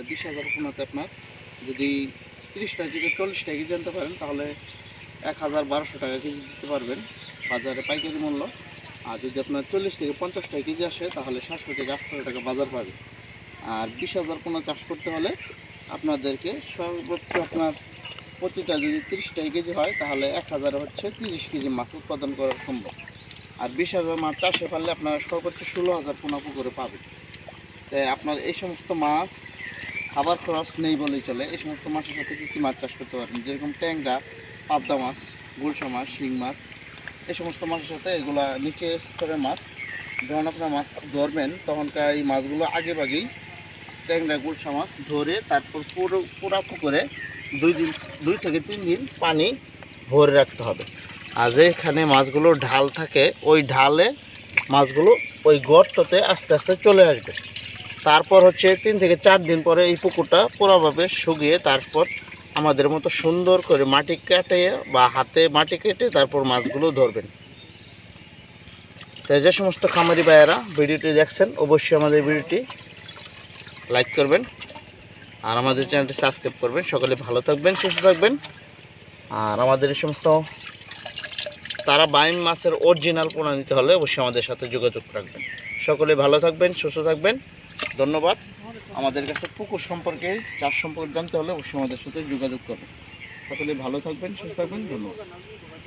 তাহলে 20,000 পোনাতে আপনার যদি 30টা থেকে 40টা কেজি আনতে পারেন তাহলে 1,1200 টাকা কেজি দিতে পারবেন বাজারে পাইকারি মূল্য। আর যদি আপনার 40 থেকে 50টা কেজি আসে তাহলে 700 থেকে 800 টাকা বাজার পাবে। আর 20,000 পোনা চাষ করতে হলে আপনাদেরকে সর্বোচ্চ আপনার প্রতিটা যদি 30টা কেজি হয় তাহলে 1,000 হচ্ছে 30 কেজি মাছ উৎপাদন করা সম্ভব। আর 20,000 মাছ চাষে পারলে আপনারা সর্বোচ্চ 16,000 পোনা পুকুরে পাবেন। তাই আপনার এই সমস্ত মাছ খাবার খরচ নেই বলেই চলে। এই সমস্ত মাছের সাথে কী কী মাছ চাষ করতে পারেন, যেরকম ট্যাংরা, পাবদা মাছ, গুলশা মাছ, শিং মাছ, এই সমস্ত মাছের সাথে এগুলা নিচের স্তরের মাছ। যখন আপনার মাছ ধরবেন তখনকার এই মাছগুলো আগে ভাগেই ট্যাংরা, গুলশা মাছ ধরে তারপর পুরা পুকুরে 2 থেকে 3 দিন পানি ভরে রাখতে হবে। আর যেখানে মাছগুলো ঢাল থাকে ওই ঢালে মাছগুলো ওই গর্ততে আস্তে আস্তে চলে আসবে। তারপর হচ্ছে 3 থেকে 4 দিন পরে এই পুকুরটা পুরোভাবে শুকিয়ে তারপর আমাদের মতো সুন্দর করে মাটি কেটে বা হাতে মাটি কেটে তারপর মাছগুলো ধরবেন। তাই যে সমস্ত খামারি ভাইয়েরা ভিডিওটি দেখছেন অবশ্যই আমাদের ভিডিওটি লাইক করবেন আর আমাদের চ্যানেলটি সাবস্ক্রাইব করবেন। সকলে ভালো থাকবেন, সুস্থ থাকবেন। আর আমাদের এই সমস্ত তারা বাইম মাছের অরিজিনাল পোনা নিতে হলে অবশ্যই আমাদের সাথে যোগাযোগ রাখবেন। সকলে ভালো থাকবেন, সুস্থ থাকবেন। ধন্যবাদ। আমাদের কাছে পুকুর সম্পর্কে, চাষ সম্পর্কে জানতে হলে অবশ্যই আমাদের সাথে যোগাযোগ করবেন। সকলে ভালো থাকবেন, সুস্থ থাকবেন। ধন্যবাদ।